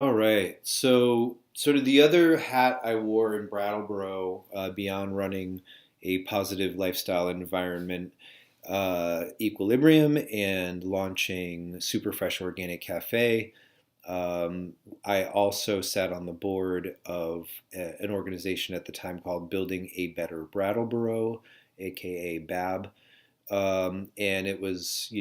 All right. So, sort of the other hat I wore in Brattleboro, beyond running a positive lifestyle environment equilibrium and launching Super Fresh Organic Cafe, I also sat on the board of an organization at the time called Building a Better Brattleboro, aka BaBB. And it was,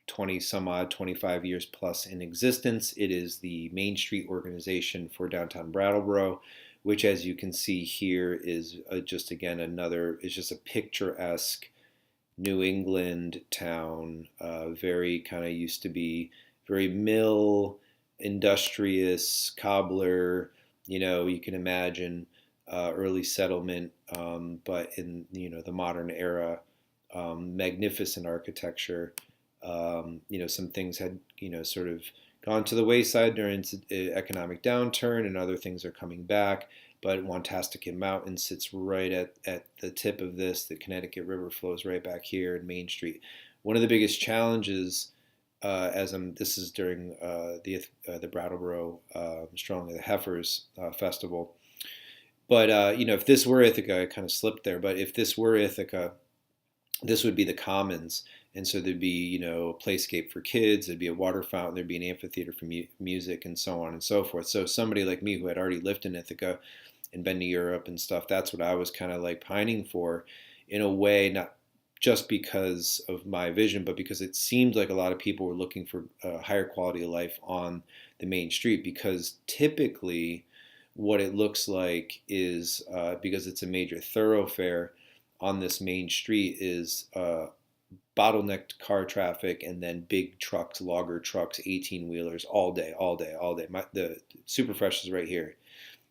20 some odd, 25 years plus in existence. It is the Main Street organization for Downtown Brattleboro, which, as you can see here, is just again is just a picturesque New England town. Very kind of used to be very mill, industrious, cobbler. You can imagine early settlement, but in the modern era, magnificent architecture. Some things had sort of gone to the wayside during economic downturn, and other things are coming back. But Wantastic Mountain sits right at the tip of this. The Connecticut River flows right back here in Main Street. One of the biggest challenges, this is during the Brattleboro Strong of the Heifers Festival. But if this were Ithaca, I kind of slipped there. But if this were Ithaca, this would be the commons. And so there'd be, a playscape for kids, there'd be a water fountain, there'd be an amphitheater for music, and so on and so forth. So somebody like me who had already lived in Ithaca and been to Europe and stuff, that's what I was kind of like pining for, in a way, not just because of my vision, but because it seemed like a lot of people were looking for a higher quality of life on the main street. Because typically what it looks like is, because it's a major thoroughfare on this main street, is bottlenecked car traffic, and then big trucks, logger trucks, 18 wheelers all day, all day, all day. The Super Fresh is right here.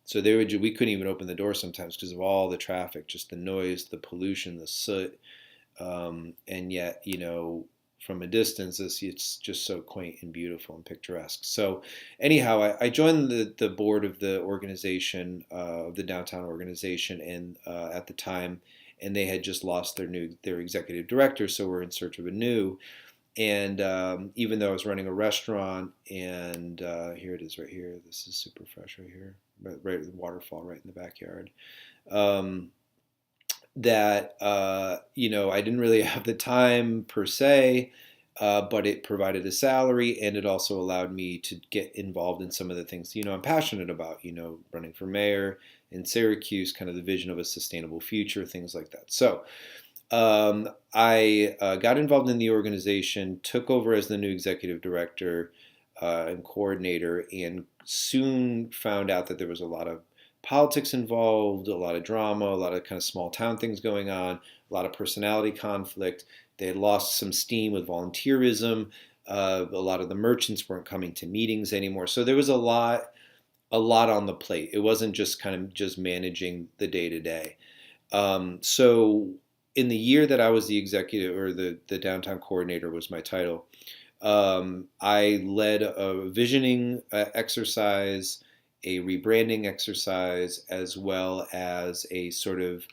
So we couldn't even open the door sometimes because of all the traffic, just the noise, the pollution, the soot. And yet, from a distance, it's just so quaint and beautiful and picturesque. So anyhow, I joined the board of the organization, the downtown organization, and at the time, and they had just lost their executive director, so we're in search of a new. And even though I was running a restaurant, and here it is right here. This is Super Fresh right here, right at the waterfall, right in the backyard. Um, that I didn't really have the time per se, but it provided a salary, and it also allowed me to get involved in some of the things I'm passionate about. Running for mayor in Syracuse, kind of the vision of a sustainable future, things like that. So I got involved in the organization, took over as the new executive director and coordinator, and soon found out that there was a lot of politics involved, a lot of drama, a lot of kind of small town things going on, a lot of personality conflict. They had lost some steam with volunteerism. A lot of the merchants weren't coming to meetings anymore. So there was a lot on the plate. It wasn't just kind of just managing the day to day. So in the year that I was the executive, or the downtown coordinator was my title, I led a visioning exercise, a rebranding exercise, as well as a sort of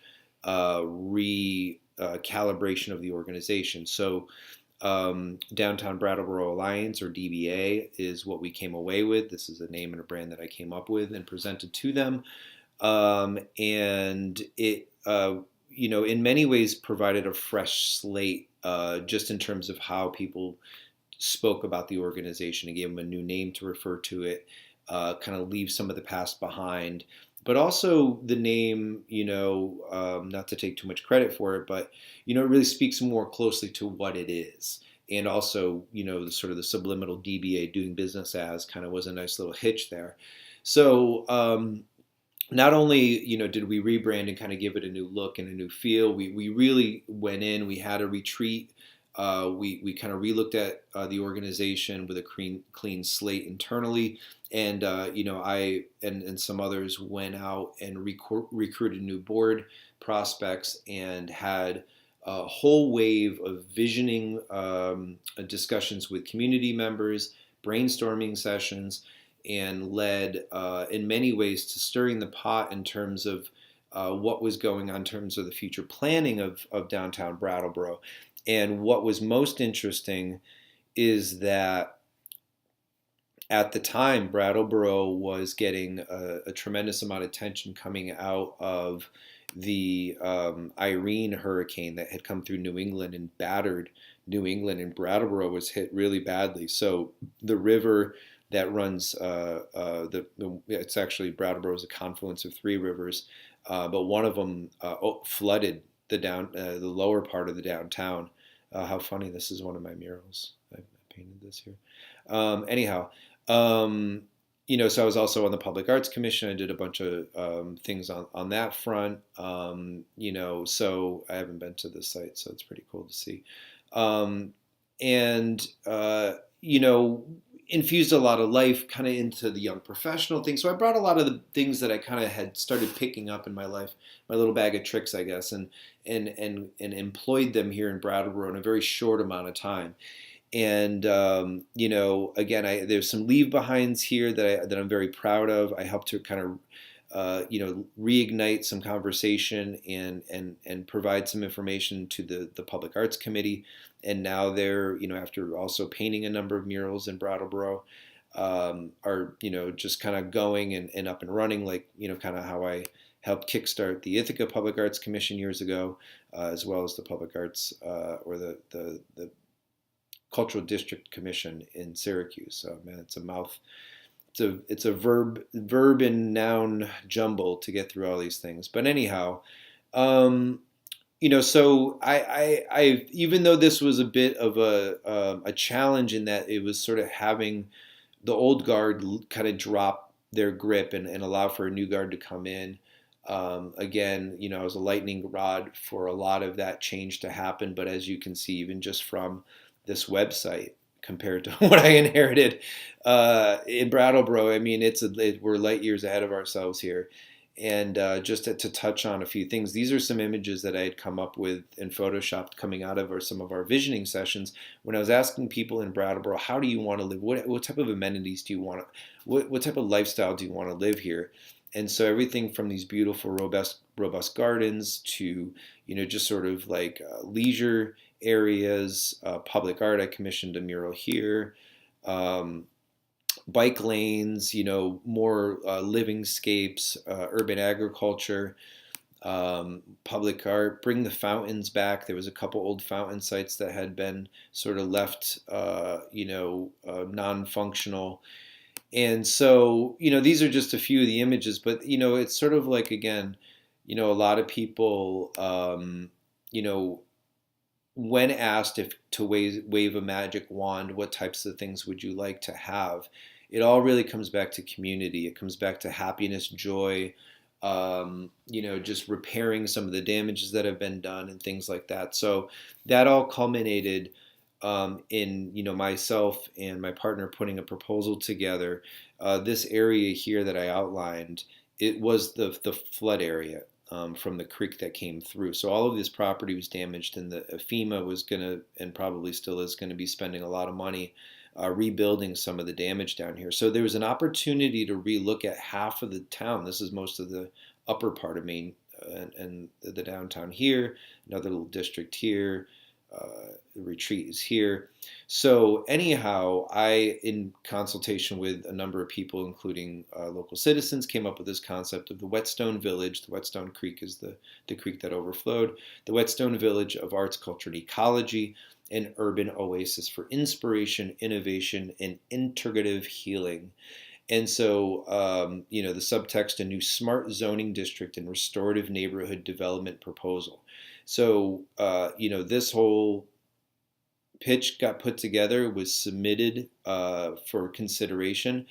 recalibration of the organization. So Downtown Brattleboro Alliance, or DBA, is what we came away with. This is a name and a brand that I came up with and presented to them. And it, in many ways provided a fresh slate, just in terms of how people spoke about the organization. It gave them a new name to refer to it, kind of leave some of the past behind. But also the name, not to take too much credit for it, but, it really speaks more closely to what it is. And also, the sort of the subliminal DBA, doing business as, kind of was a nice little hitch there. So not only, did we rebrand and kind of give it a new look and a new feel, we really went in, we had a retreat. We kind of relooked at the organization with a clean slate internally, and I and some others went out and recruited new board prospects, and had a whole wave of visioning discussions with community members, brainstorming sessions, and led in many ways to stirring the pot in terms of what was going on in terms of the future planning of downtown Brattleboro. And what was most interesting is that at the time, Brattleboro was getting a tremendous amount of attention coming out of the Irene hurricane that had come through New England and battered New England, and Brattleboro was hit really badly. So the river that runs it's actually Brattleboro is a confluence of three rivers, but one of them flooded the lower part of the downtown. How funny! This is one of my murals. I painted this here. Anyhow, um, so I was also on the Public Arts Commission. I did a bunch of things on that front. So I haven't been to this site, so it's pretty cool to see. Um, and infused a lot of life kind of into the young professional thing. So I brought a lot of the things that I kind of had started picking up in my life, my little bag of tricks, I guess, and employed them here in Brattleboro in a very short amount of time. And again, there's some leave behinds here that I'm very proud of. I helped to kind of reignite some conversation and provide some information to the Public Arts Committee. And now they're, after also painting a number of murals in Brattleboro, are, just kind of going and up and running, like, kind of how I helped kickstart the Ithaca Public Arts Commission years ago, as well as the Public Arts or the Cultural District Commission in Syracuse. So, man, it's a mouth. It's a verb and noun jumble to get through all these things. But anyhow, so I even though this was a bit of a challenge in that it was sort of having the old guard kind of drop their grip and allow for a new guard to come in. Again, I was a lightning rod for a lot of that change to happen. But as you can see, even just from this website compared to what I inherited in Brattleboro, I mean, we're light years ahead of ourselves here. And just to touch on a few things, these are some images that I had come up with and photoshopped coming out of some of our visioning sessions when I was asking people in Brattleboro, how do you want to live? What type of amenities do you want? What type of lifestyle do you want to live here? And so everything from these beautiful, robust gardens to, just sort of like leisure areas, public art. I commissioned a mural here. Bike lanes, more livingscapes, urban agriculture, public art, bring the fountains back. There was a couple old fountain sites that had been sort of left, non-functional. And so, these are just a few of the images, but, it's sort of like, again, a lot of people, when asked if to wave a magic wand, what types of things would you like to have? It all really comes back to community. It comes back to happiness, joy, just repairing some of the damages that have been done and things like that. So that all culminated in myself and my partner putting a proposal together. This area here that I outlined, it was the flood area. From the creek that came through. So all of this property was damaged, and the FEMA was going to, and probably still is going to be spending a lot of money rebuilding some of the damage down here. So there was an opportunity to relook at half of the town. This is most of the upper part of Maine and the downtown here, another little district here. The retreat is here. So anyhow, I, in consultation with a number of people, including local citizens, came up with this concept of the Whetstone Village. The Whetstone Creek is the creek that overflowed. The Whetstone Village of Arts, Culture, and Ecology, an urban oasis for inspiration, innovation, and integrative healing. And so, the subtext, a new smart zoning district and restorative neighborhood development proposal. So, this whole pitch got put together, was submitted for consideration,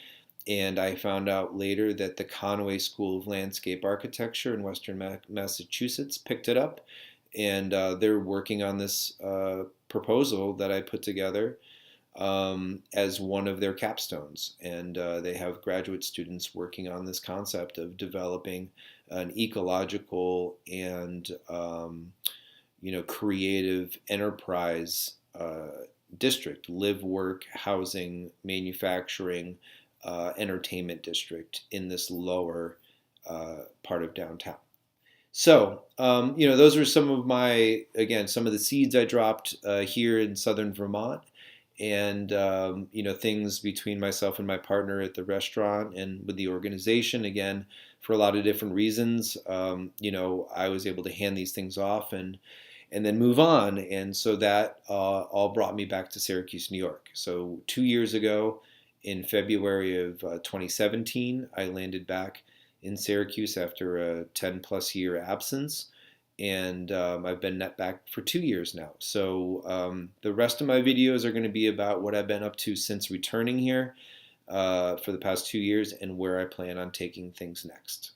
and I found out later that the Conway School of Landscape Architecture in Western Massachusetts picked it up, and they're working on this proposal that I put together as one of their capstones. And they have graduate students working on this concept of developing an ecological and creative enterprise district, live, work, housing, manufacturing, entertainment district in this lower part of downtown. So, those are some of the seeds I dropped here in southern Vermont. and things between myself and my partner at the restaurant and with the organization. Again, for a lot of different reasons, I was able to hand these things off and then move on. And so that all brought me back to Syracuse, New York. So 2 years ago, in February of 2017, I landed back in Syracuse after a 10 plus year absence. And I've been net back for 2 years now. So the rest of my videos are going to be about what I've been up to since returning here for the past 2 years and where I plan on taking things next.